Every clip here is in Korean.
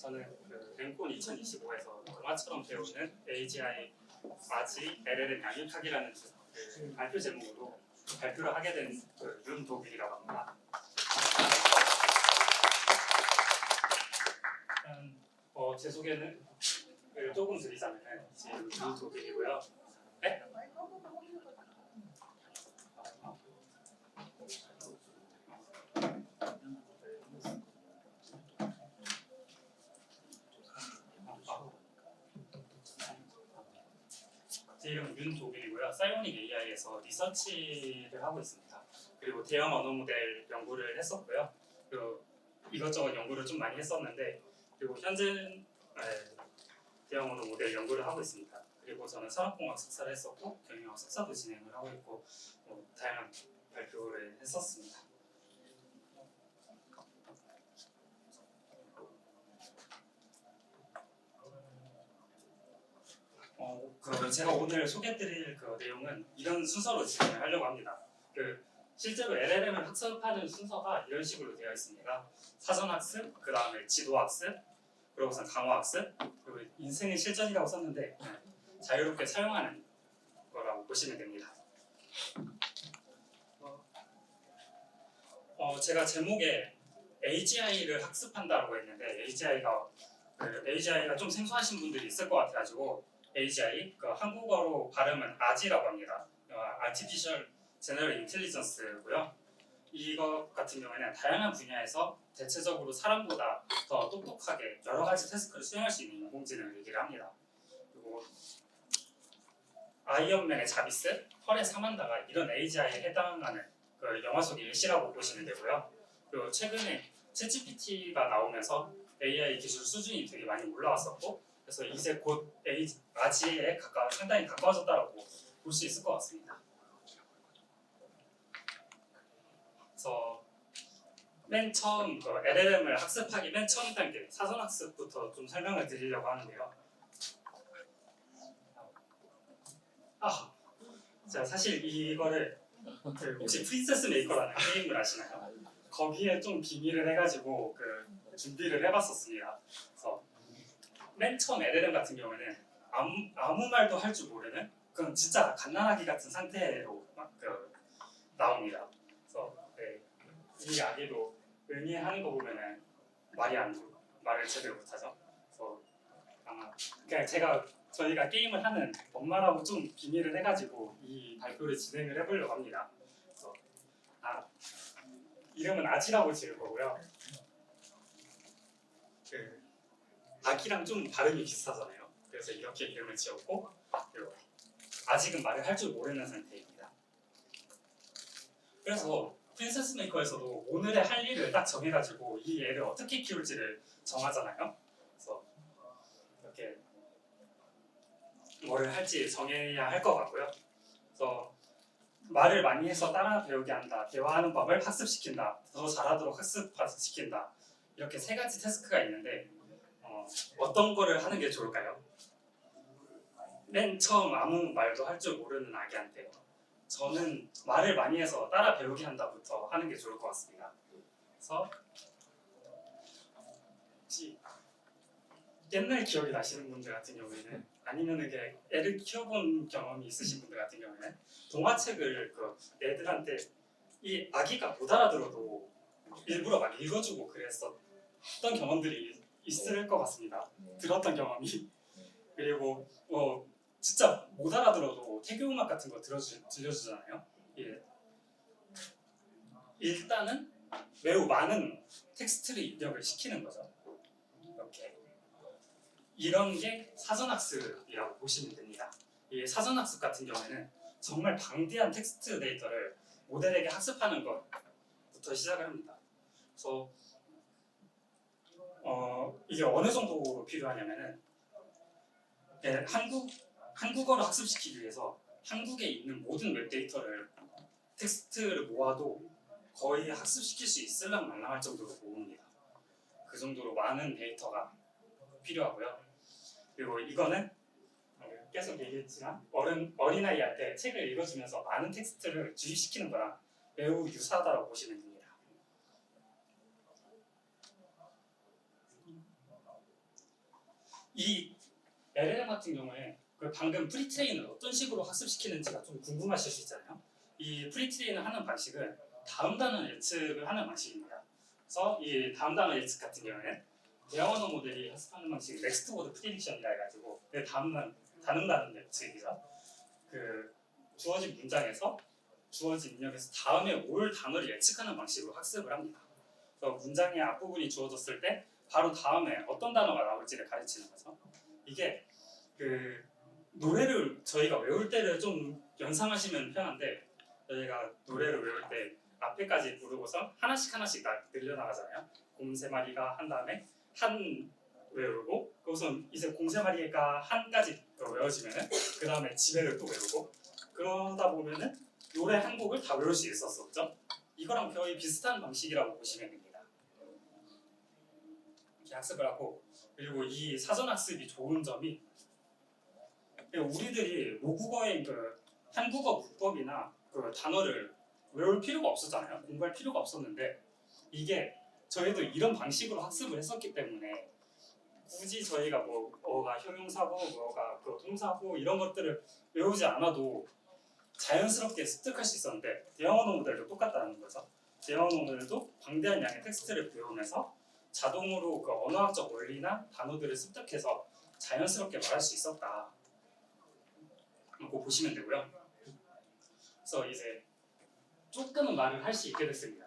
저는 그 랭콘 2025에서 동화처럼 배우는 AGI 아지 LLM 양육하기라는 그 발표 제목으로 발표를 하게 된 그 윤도길이라고 합니다. 일단 제 소개는 조금 드리자면 이제 윤도길이고요. 네? 제 이름은 윤도길이고요. 사이오닉 AI에서 리서치를 하고 있습니다. 그리고 대형 언어 모델 연구를 했었고요. 그리고 이것저것 연구를 좀 많이 했었는데, 그리고 현재 대형 언어 모델 연구를 하고 있습니다. 그리고 저는 산업공학 석사를 했었고 경영학 석사도 진행을 하고 있고 다양한 발표를 했었습니다. 제가 오늘 소개해드릴 그 내용은 이런 순서로 진행을 하려고 합니다. 실제로 LLM을 학습하는 순서가 이런 식으로 되어 있습니다. 사전학습, 그 다음에 지도학습, 그러고선 강화학습, 그리고 인생의 실전이라고 썼는데 자유롭게 사용하는 거라고 보시면 됩니다. 제가 제목에 AGI를 학습한다고 했는데 AGI가 좀 생소하신 분들이 있을 것 같아가지고 AGI, 한국어로 발음은 아지라고 합니다. Artificial General Intelligence고요. 이것 같은 경우에는 다양한 분야에서 대체적으로 사람보다 더 똑똑하게 여러 가지 태스크를 수행할 수 있는 인공지능을 얘기를 합니다. 그리고 아이언맨의 자비스, 헐의 사만다가 이런 AGI에 해당하는 그 영화 속의 일시라고 보시면 되고요. 그리고 최근에 챗GPT가 나오면서 AI 기술 수준이 되게 많이 올라왔었고, 그래서 이제 곧 아지에 상당히 가까워졌다고 볼 수 있을 것 같습니다. 그래서 맨 처음 LLM을 학습하기 맨 처음 단계 사전학습부터 좀 설명을 드리려고 하는데요. 제가 사실 이거를 혹시 프린세스 메이커라는 게임을 아시나요? 거기에 좀 비밀을 해가지고 준비를 해봤었습니다. 그래서 맨 처음 LLM 같은 경우에는 아무 말도 할 줄 모르는 그건 진짜 갓난아기 같은 상태로 나옵니다. 그래서 이 아기도 의미하는 거 보면은 말을 제대로 못하죠. 그래서 아마 그냥 저희가 게임을 하는 엄마라고 좀 비밀을 해가지고 이 발표를 진행을 해보려고 합니다. 그래서 이름은 아지라고 지을 거고요. 아기랑 좀 발음이 비슷하잖아요. 그래서 이렇게 이름을 지었고, 그리고 아직은 말을 할 줄 모르는 상태입니다. 그래서 프린세스 메이커에서도 오늘의 할 일을 딱 정해가지고 이 애를 어떻게 키울지를 정하잖아요. 그래서 이렇게 뭐를 할지 정해야 할 것 같고요. 그래서 말을 많이 해서 따라 배우게 한다, 대화하는 법을 학습시킨다, 더 잘하도록 학습시킨다, 이렇게 세 가지 태스크가 있는데 어떤 거를 하는 게 좋을까요? 맨 처음 아무 말도 할 줄 모르는 아기한테 저는 말을 많이 해서 따라 배우게 한다부터 하는 게 좋을 것 같습니다. 그래서 혹시 옛날 기억이 나시는 분들 같은 경우에는 아니면 애를 키워본 경험이 있으신 분들 같은 경우에는 동화책을 애들한테 이 아기가 못 알아들어도 일부러 막 읽어주고 그랬었던 경험들이 있을 것 같습니다. 들었던 경험이. 그리고 진짜 못 알아들어도 태교음악 같은 거 들려주잖아요. 일단은 매우 많은 텍스트를 입력을 시키는 거죠. 이런 게 사전학습이라고 보시면 됩니다. 이 사전학습 같은 경우에는 정말 방대한 텍스트 데이터를 모델에게 학습하는 것부터 시작을 합니다. 그래서 이게 어느 정도로 필요하냐면은 한국어를 학습시키기 위해서 한국에 있는 모든 웹데이터를 텍스트를 모아도 거의 학습시킬 수 있을랑 말랑할 정도로 모읍니다. 그 정도로 많은 데이터가 필요하고요. 그리고 이거는 계속 얘기했지만 어린아이 할 때 책을 읽어주면서 많은 텍스트를 주입시키는 거랑 매우 유사하다고 보시면 됩니다. 이 LLM 같은 경우에 그 방금 프리트레인을 어떤 식으로 학습시키는지가 좀 궁금하실 수 있잖아요. 이 프리트레인을 하는 방식은 다음 단어 예측을 하는 방식입니다. 그래서 이 다음 단어 예측 같은 경우에는 대형 언어 모델이 학습하는 방식이 넥스트 워드 프리딕션이라 해가지고 다음 단어 예측이죠. 그 주어진 문장에서 주어진 입력에서 다음에 올 단어를 예측하는 방식으로 학습을 합니다. 그래서 문장의 앞부분이 주어졌을 때 바로 다음에 어떤 단어가 나올지를 가르치는 거죠. 이게 그 노래를 저희가 외울 때를 좀 연상하시면 편한데 저희가 노래를 외울 때 앞에까지 부르고서 하나씩 늘려나가잖아요. 곰 세 마리가 한 다음에 한 외우고 그것은 이제 곰 세 마리가 한까지 외워지면은 그 다음에 지배를 또 외우고 그러다 보면은 노래 한 곡을 다 외울 수 있었었죠. 이거랑 거의 비슷한 방식이라고 보시면 됩니다. 이렇게 학습을 하고 그리고 이 사전 학습이 좋은 점이 우리들이 모국어의 그 한국어 문법이나 그 단어를 외울 필요가 없었잖아요. 공부할 필요가 없었는데 이게 저희도 이런 방식으로 학습을 했었기 때문에 굳이 저희가 뭐가 형용사고 뭐가 그 동사고 이런 것들을 외우지 않아도 자연스럽게 습득할 수 있었는데 대형 언어 모델도 똑같다는 거죠. 대형 언어 모델도 방대한 양의 텍스트를 배우면서 자동으로 그 언어학적 원리나 단어들을 습득해서 자연스럽게 말할 수 있었다. 고 보시면 되고요. 그래서 이제 조금은 말을 할 수 있게 됐습니다.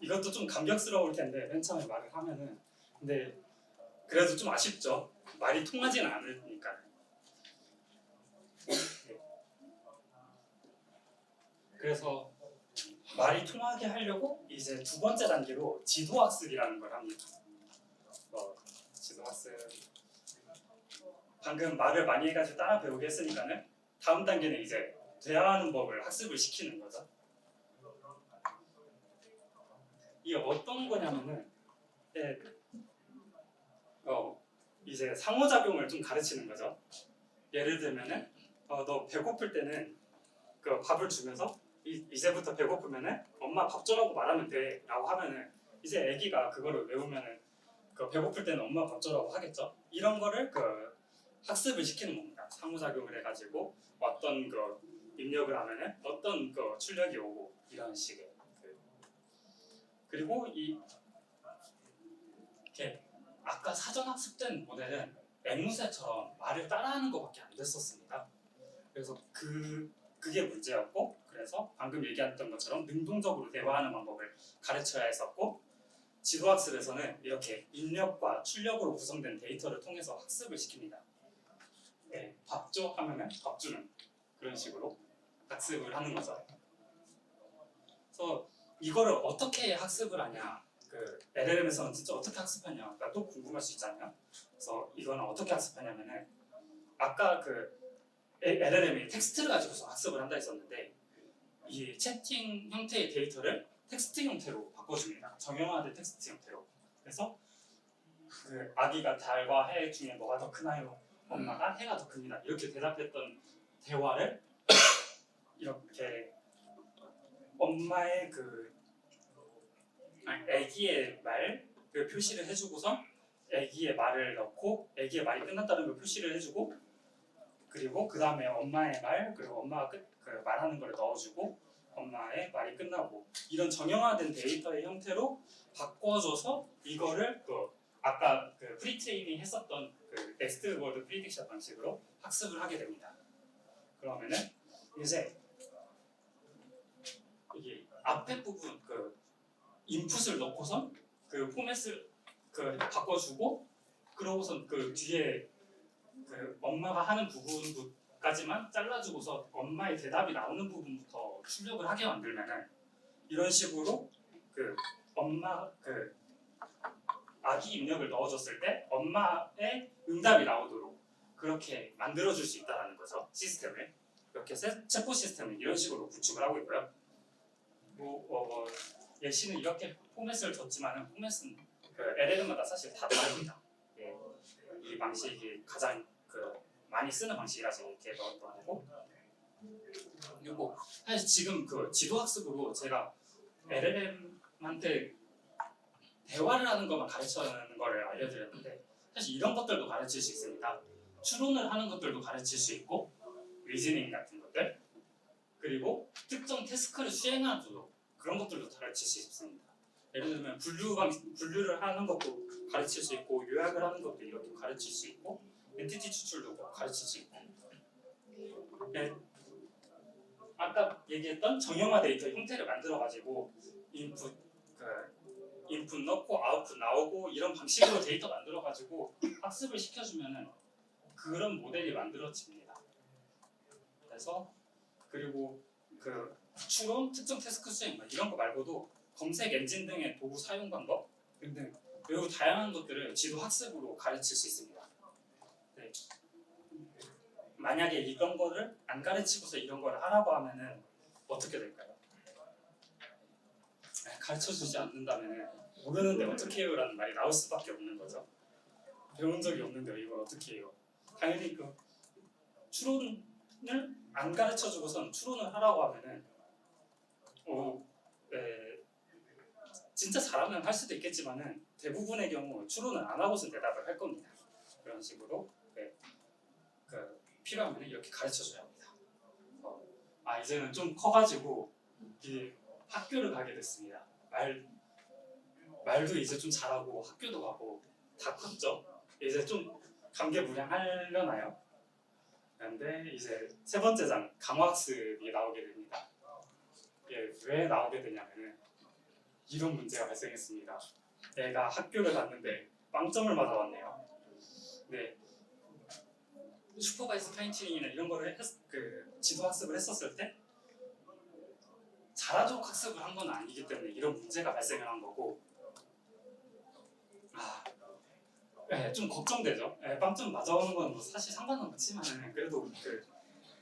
이것도 좀 감격스러울 텐데 맨 처음에 말을 하면은 근데 그래도 좀 아쉽죠. 말이 통하지는 않으니까. 그래서 말이 통하게 하려고 이제 두 번째 단계로 지도학습이라는 걸 합니다. 지도학습 방금 말을 많이 해가지고 따라 배우게 했으니까는 다음 단계는 이제 대화하는 법을 학습을 시키는 거죠. 이게 어떤 거냐면은 이제 상호작용을 좀 가르치는 거죠. 예를 들면은 너 배고플 때는 그 밥을 주면서 이제부터 배고프면은 엄마 밥 줘라고 말하면 돼라고 하면은 이제 아기가 그거를 외우면은 그 배고플 때는 엄마 밥 줘라고 하겠죠. 이런 거를 그 학습을 시키는 겁니다. 상호작용을 해가지고 어떤 그 입력을 하면은 어떤 그 출력이 오고 이런 식의 그리고 이렇게 아까 사전 학습된 모델은 앵무새처럼 말을 따라하는 것밖에 안 됐었습니다. 그래서 그게 문제였고 그래서 방금 얘기했던 것처럼 능동적으로 대화하는 방법을 가르쳐야 했었고 지도학습에서는 이렇게 입력과 출력으로 구성된 데이터를 통해서 학습을 시킵니다. 네, 밥 줘 하면은 밥 주는 그런 식으로 학습을 하는 거죠. 그래서 이거를 어떻게 학습을 하냐 그 LLM에서는 진짜 어떻게 학습하냐가 또 궁금할 수 있잖아요. 그래서 이거는 어떻게 학습하냐면은 아까 그 LLM이 텍스트를 가지고서 학습을 한다 했었는데 이 채팅 형태의 데이터를 텍스트 형태로 바꿔줍니다. 정형화된 텍스트 형태로. 그래서 그 아기가 달과 해 중에 뭐가 더 크나요? 엄마가 해가 더 큽니다. 이렇게 대답했던 대화를 이렇게 엄마의 그 아기의 말을 표시를 해주고서 아기의 말을 넣고 아기의 말이 끝났다는 걸 표시를 해주고 그리고 그 다음에 엄마의 말 그리고 엄마가 그 말하는 걸 넣어주고 엄마의 말이 끝나고 이런 정형화된 데이터의 형태로 바꿔줘서 이거를 그 아까 그 프리트레이닝 했었던 그 넥스트 워드 프리딕션 방식으로 학습을 하게 됩니다. 그러면은 이제 이게 앞에 부분 그 인풋을 넣고선 그 포맷을 그 바꿔주고 그러고선 그 뒤에 그 엄마가 하는 부분까지만 잘라주고서 엄마의 대답이 나오는 부분부터 출력을 하게 만들면은 이런 식으로 그 엄마 그 아기 입력을 넣어줬을 때 엄마의 응답이 나오도록 그렇게 만들어줄 수 있다는 거죠. 시스템을 이렇게 체포 시스템을 이런 식으로 구축을 하고 있고요. 예시는 이렇게 포맷을 줬지만은 포맷은 그 LLM마다 사실 다 다릅니다. 예, 이 방식이 가장 그 많이 쓰는 방식이라서 이렇게 넣었던 거고 그리고 사실 지금 그 지도학습으로 제가 LLM한테 대화를 하는 것만 가르치는 거를 알려드렸는데 사실 이런 것들도 가르칠 수 있습니다. 추론을 하는 것들도 가르칠 수 있고 리즈닝 같은 것들 그리고 특정 태스크를 수행하는 그런 것들도 가르칠 수 있습니다. 예를 들면 분류를 하는 것도 가르칠 수 있고 요약을 하는 것도 이렇게 가르칠 수 있고 엔티티 추출도 가르칠 수 있고 네. 아까 얘기했던 정형화 데이터 형태를 만들어가지고 인풋 넣고 아웃풋 나오고 이런 방식으로 데이터 만들어가지고 학습을 시켜주면은 그런 모델이 만들어집니다. 그래서 그리고 그 추론, 특정 태스크 수행 이런 거 말고도 검색 엔진 등의 도구 사용 방법 등등 매우 다양한 것들을 지도 학습으로 가르칠 수 있습니다. 네. 만약에 이런 거를 안 가르치고서 이런 걸 하라고 하면은 어떻게 될까요? 가르쳐주지 않는다면 모르는데 어떻게 해요? 라는 말이 나올 수밖에 없는 거죠. 배운 적이 없는데 이걸 어떻게 해요? 당연히 그 추론을 안 가르쳐주고선 추론을 하라고 하면은 진짜 잘하면 할 수도 있겠지만은 대부분의 경우 추론을 안 하고서 대답을 할 겁니다. 그런 식으로 필요하면 이렇게 가르쳐줘야 합니다. 이제는 좀 커가지고 학교를 가게 됐습니다. 말도 이제 좀 잘하고 학교도 가고 다 컸죠. 이제 좀 감개무량하려나요? 그런데 이제 세 번째 장 강화학습이 나오게 됩니다. 왜 나오게 되냐면은 이런 문제가 발생했습니다. 내가 학교를 갔는데 빵점을 맞아왔네요. 네. 슈퍼바이스 파인튜닝이나 이런 거를 지도 학습을 했었을 때 잘하도록 학습을 한 건 아니기 때문에 이런 문제가 발생을 한 거고 좀 걱정되죠. 빵점 맞아오는 건 뭐 사실 상관은 없지만 그래도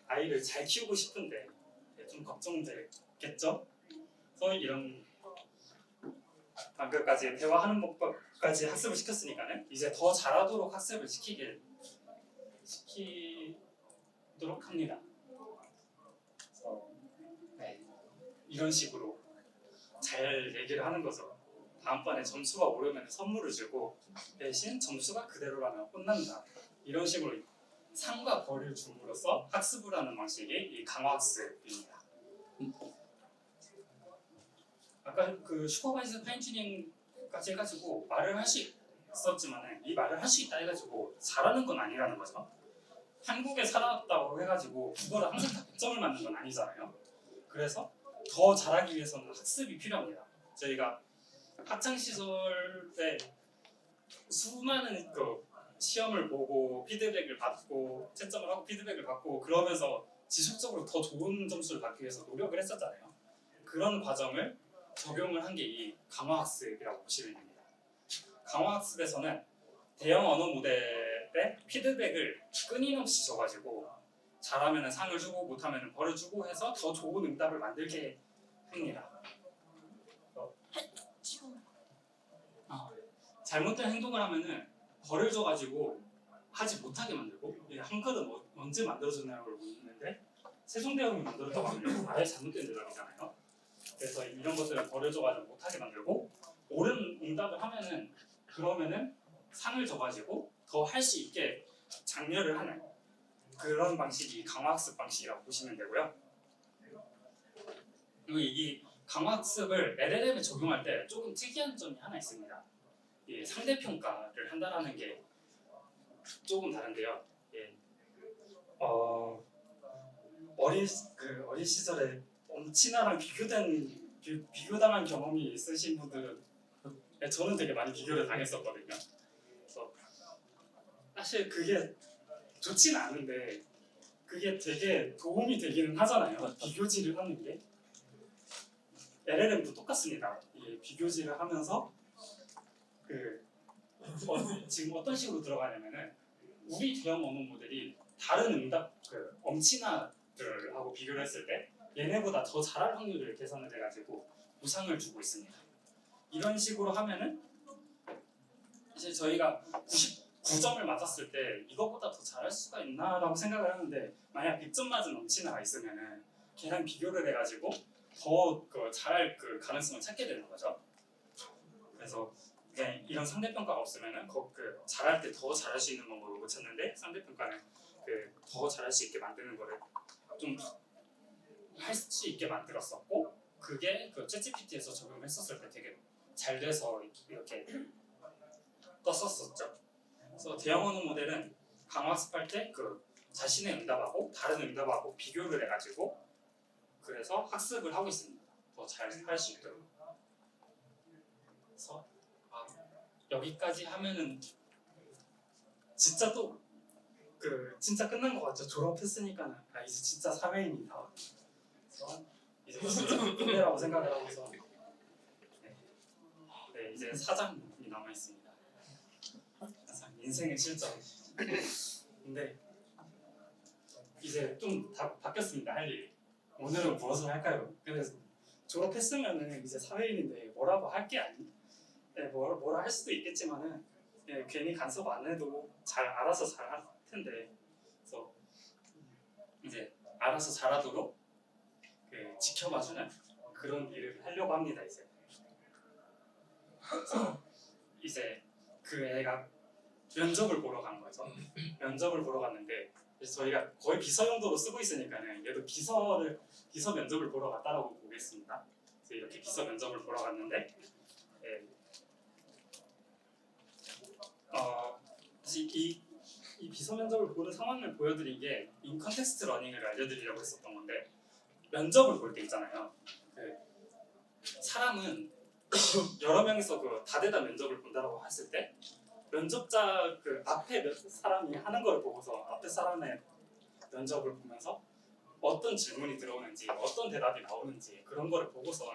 아이를 잘 키우고 싶은데 좀 걱정되겠죠. 그래서 이런 방금까지 대화하는 법까지 학습을 시켰으니까는 이제 더 잘하도록 학습을 시키도록 합니다. 그래서 이런 식으로 잘 얘기를 하는 거죠. 다음번에 점수가 오르면 선물을 주고 대신 점수가 그대로라면 혼난다. 이런 식으로 상과 벌을 줌으로써 학습을 하는 방식이 이 강화학습입니다. 아까 그 슈퍼바이즈 파인튜닝까지 해가지고 말을 할 수 있었지만 이 말을 할 수 있다 해가지고 잘하는 건 아니라는 거죠. 한국에 살았다고 해가지고 국어를 항상 다 100점을 맞는 건 아니잖아요. 그래서 더 잘하기 위해서는 학습이 필요합니다. 저희가 학창시절 때 수많은 시험을 보고 피드백을 받고 채점을 하고 피드백을 받고 그러면서 지속적으로 더 좋은 점수를 받기 위해서 노력을 했었잖아요. 그런 과정을 적용을 한 게 이 강화학습이라고 보시면 됩니다. 강화학습에서는 대형 언어 모델의 피드백을 끊임없이 줘가지고 잘하면 상을 주고 못하면 벌을 주고 해서 더 좋은 응답을 만들게 합니다. 잘못된 행동을 하면은 벌을 줘가지고 하지 못하게 만들고 한 그릇 언제 만들어줬냐고 묻는데 세종대왕이 만들었다고 하면 아예 잘못된 대답이잖아요. 그래서 이런 것들을 벌을 줘가지고 못하게 만들고 옳은 응답을 하면은 그러면은 상을 줘가지고 더 할 수 있게 장려를 하는 그런 방식이 강화학습 방식이라고 보시면 되고요. 그리고 이 강화학습을 LLM에 적용할 때 조금 특이한 점이 하나 있습니다. 상대평가를 한다는 게 조금 다른데요. 어린 시절에 엄친아랑 비교당한 경험이 있으신 분들은 저는 되게 많이 비교를 당했었거든요. 그래서 사실 그게 좋지는 않은데 그게 되게 도움이 되기는 하잖아요. 비교질을 하는 게 LLM도 똑같습니다. 비교질을 하면서 지금 어떤 식으로 들어가냐면은 우리 대형 언어 모델이 다른 응답 엄친아들하고 비교를 했을 때 얘네보다 더 잘할 확률을 계산을 해가지고 보상을 주고 있습니다. 이런 식으로 하면은 사실 저희가 99점을 맞았을 때 이거보다 더 잘할 수가 있나라고 생각을 하는데 만약 100점 맞은 엄친아가 있으면은 걔랑 비교를 해가지고 더 잘할 가능성을 찾게 되는 거죠. 그래서 네, 이런 상대평가가 없으면은 그 잘할 때 더 잘할 수 있는 방법을 못 찾는데 상대평가는 그 더 잘할 수 있게 만드는 거를 좀 할 수 있게 만들었었고 그게 그 챗GPT에서 적용했었을 때 되게 잘 돼서 이렇게 떴었었죠. 그래서 대형 언어 모델은 강화학습할 때 그 자신의 응답하고 다른 응답하고 비교를 해가지고 그래서 학습을 하고 있습니다. 더 잘 할 수 있도록. 그래서 여기까지 하면은 진짜 또 그 진짜 끝난 것 같죠. 졸업했으니까는 이제 진짜 사회인이다. 그래서 이제 진짜 끝내라고 생각을 하고서 네, 이제 사장이 남아 있습니다. 인생의 실전. 근데 이제 좀 바뀌었습니다. 할 일이. 오늘은 무엇을 할까요? 그래서 졸업했으면은 이제 사회인인데 뭐라고 할 게 아니. 네, 뭐라 할 수도 있겠지만은 괜히 간섭 안 해도 잘 알아서 잘 할 텐데. 그래서 이제 알아서 잘하도록 지켜봐주는 그런 일을 하려고 합니다. 이제. 그래서 이제 그 애가 면접을 보러 간 거죠. 면접을 보러 갔는데 그래서 저희가 거의 비서 용도로 쓰고 있으니까는 얘도 비서 면접을 보러 갔다라고 보겠습니다. 그래서 이렇게 비서 면접을 보러 갔는데 사실 이 비서 면접을 보는 상황을 보여드린 게 인컨텍스트 러닝을 알려드리려고 했었던 건데 면접을 볼 때 있잖아요. 그 사람은 여러 명이서 그 다대다 면접을 본다라고 했을 때 면접자 그 앞에 사람이 하는 걸 보고서 앞에 사람의 면접을 보면서 어떤 질문이 들어오는지 어떤 대답이 나오는지 그런 거를 보고서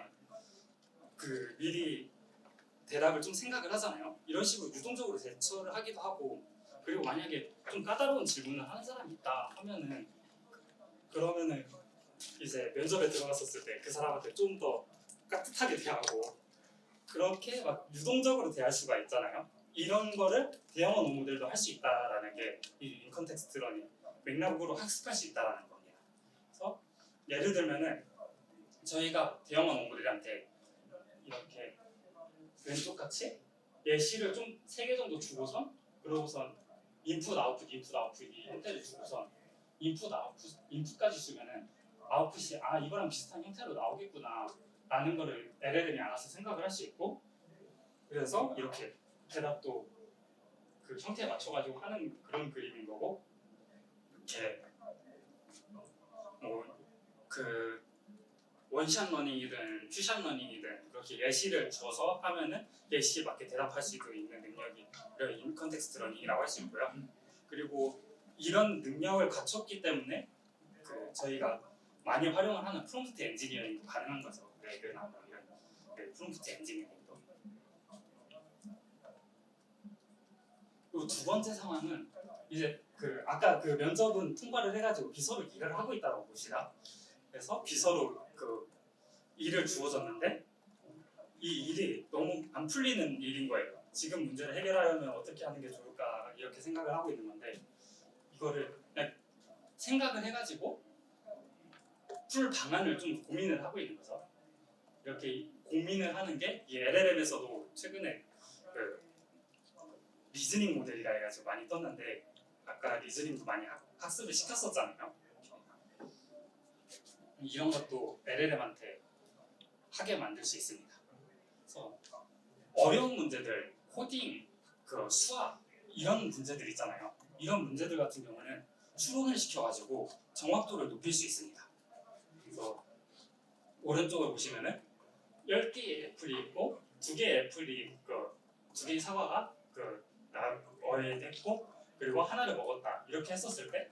그 미리 대답을 좀 생각을 하잖아요. 이런 식으로 유동적으로 대처를 하기도 하고 그리고 만약에 좀 까다로운 질문을 하는 사람이 있다 하면은 그러면은 이제 면접에 들어갔었을 때 그 사람한테 좀 더 깍듯하게 대하고 그렇게 막 유동적으로 대할 수가 있잖아요. 이런 거를 대형 언어 모델도 할 수 있다라는 게 이 인컨텍스트 러닝 맥락으로 학습할 수 있다라는 겁니다. 그래서 예를 들면은 저희가 대형 언어 모델한테 이렇게 왼쪽 같이 예시를 좀 3개 정도 주고선 그러고선 인풋 아웃풋 이 형태를 주고선 인풋까지 주면은 아웃풋이 이거랑 비슷한 형태로 나오겠구나 라는 거를 LLM이 알아서 생각을 할 수 있고 그래서 이렇게 대답도 그 형태에 맞춰가지고 하는 그런 그림인 거고 이렇게 그 원샷 러닝이든 투샷 러닝이든 그렇게 예시를 줘서 하면은 예시에 맞게 대답할 수 있는 능력이 인컨텍스트 러닝이라고 할 수 있고요. 그리고 이런 능력을 갖췄기 때문에 그 저희가 많이 활용을 하는 프롬프트 엔지니어링도 가능한 거죠. 레그나 뭐 이런 프롬프트 엔지니어링도. 그리고 두 번째 상황은 이제 그 아까 그 면접은 통과를 해가지고 비서로 일을 하고 있다고 봅시다. 그래서 비서로 그 일을 주어졌는데 이 일이 너무 안 풀리는 일인 거예요. 지금 문제를 해결하려면 어떻게 하는 게 좋을까 이렇게 생각을 하고 있는 건데 이거를 그냥 생각을 해가지고 풀 방안을 좀 고민을 하고 있는 거죠. 이렇게 고민을 하는 게 이 LLM에서도 최근에 그 리즈닝 모델이라 해가지고 많이 떴는데 아까 리즈닝도 많이 학습을 시켰었잖아요. 이런 것도 LLM한테 하게 만들 수 있습니다. 그래서 어려운 문제들, 코딩, 그 수학 이런 문제들 있잖아요. 이런 문제들 같은 경우는 추론을 시켜가지고 정확도를 높일 수 있습니다. 그래서 오른쪽을 보시면은 10개의 애플이 있고 2개의 애플이 두 개의 사과가 어에 됐고 그리고 하나를 먹었다 이렇게 했었을 때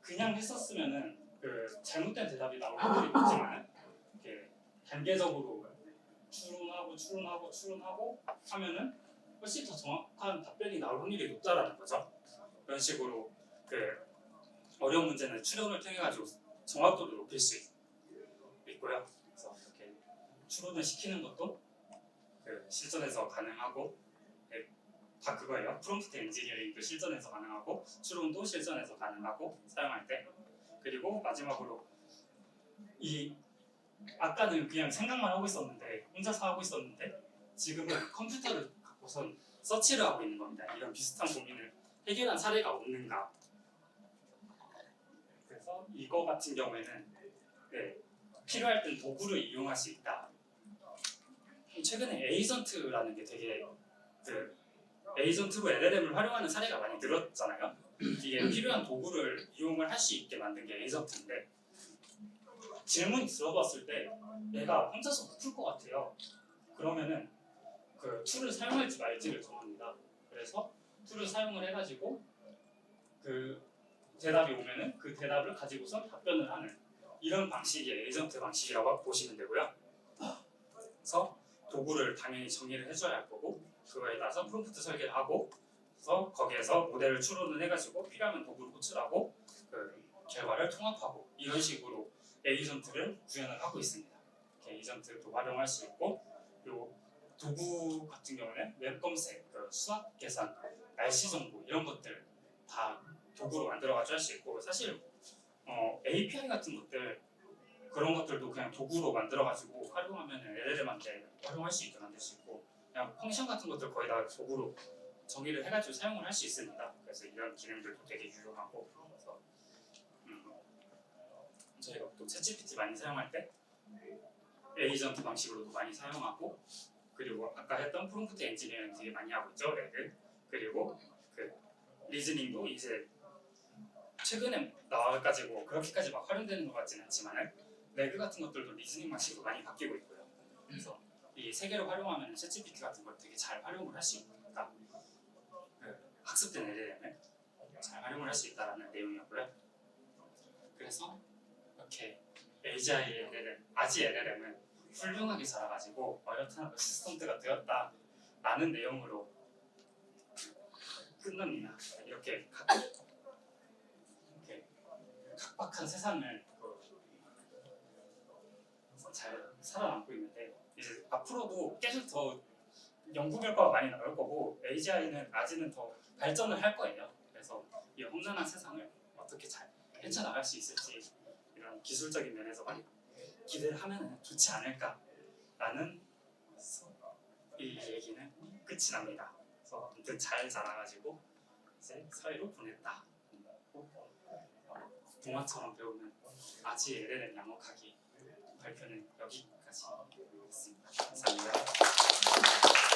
그냥 했었으면은 그 잘못된 대답이 나올 확률이 높지만 이렇게 단계적으로 추론하고 하면은 훨씬 더 정확한 답변이 나올 확률이 높다라는 거죠. 이런 식으로 그 어려운 문제는 추론을 통해 가지고 정확도를 높일 수 있고요. 그래서 이렇게 추론을 시키는 것도 그 실전에서 가능하고 다 그거예요. 프롬프트 엔지니어링도 실전에서 가능하고 추론도 실전에서 가능하고 사용할 때 그리고 마지막으로 이 아까는 그냥 생각만 하고 있었는데 혼자서 하고 있었는데 지금은 컴퓨터를 우선 서치를 하고 있는 겁니다. 이런 비슷한 고민을 해결한 사례가 없는가. 그래서 이거 같은 경우에는 네, 필요할 땐 도구를 이용할 수 있다. 최근에 에이전트라는 게 되게 그 에이전트로 LLM을 활용하는 사례가 많이 늘었잖아요. 이게 필요한 도구를 이용을 할 수 있게 만든 게 에이전트인데 질문이 들어봤을 때 내가 혼자서 못 풀 것 같아요. 그러면은 그 툴을 사용할지 말지를 정합니다. 그래서 툴을 사용을 해가지고 그 대답이 오면은 그 대답을 가지고서 답변을 하는 이런 방식이 에이전트 방식이라고 보시면 되고요. 그래서 도구를 당연히 정의를 해줘야 할 거고 그거에 따라서 프롬프트 설계를 하고 그래서 거기에서 모델을 추론을 해가지고 필요하면 도구를 호출하고 그 결과를 통합하고 이런 식으로 에이전트를 구현을 하고 있습니다. 이렇게 에이전트도 활용할 수 있고 그리고 도구 같은 경우는 웹 검색, 그 수학 계산, 날씨 정보 이런 것들 다 도구로 만들어가지고 할 수 있고 사실 API 같은 것들 그런 것들도 그냥 도구로 만들어가지고 활용하면 LLM한테 활용할 수 있게 만들 수 있고 그냥 펑션 같은 것들 거의 다 도구로 정의를 해가지고 사용을 할 수 있습니다. 그래서 이런 기능들도 되게 유용하고 그래서 저희가 또 챗GPT 많이 사용할 때 에이전트 방식으로도 많이 사용하고 그리고 아까 했던 프롬프트 엔지니어링 되게 많이 하고 있죠. 레그 그리고 그 리즈닝도 이제 최근에 나와가지고 그렇게까지 막 활용되는 것 같지는 않지만 레그 같은 것들도 리즈닝 방식으로 많이 바뀌고 있고요. 그래서 이 세 개를 활용하면 챗GPT 같은 걸 되게 잘 활용을 할 수 있다. 그 학습된 LLM을 잘 활용을 할 수 있다라는 내용이었고요. 그래서 이렇게 AGI LLM, 아지 LLM은 훌륭하게 자라가지고 어엿한 어시스턴트가 되었다라는 내용으로 끝납니다. 이렇게 각박한 세상을 잘 살아남고 있는데 이제 앞으로도 계속 더 연구 결과가 많이 나올 거고 AGI는 아직은 더 발전을 할 거예요. 그래서 이 험난한 세상을 어떻게 잘 헤쳐나갈 수 있을지 이런 기술적인 면에서 많이 기대를 하면 좋지 않을까라는 이 얘기는 끝이 납니다. 그래서 아무튼 잘 자라가지고 이제 사회로 보냈다. 동화처럼 배우는 아지 LLM 양호하기 발표는 여기까지 했습니다. 감사합니다.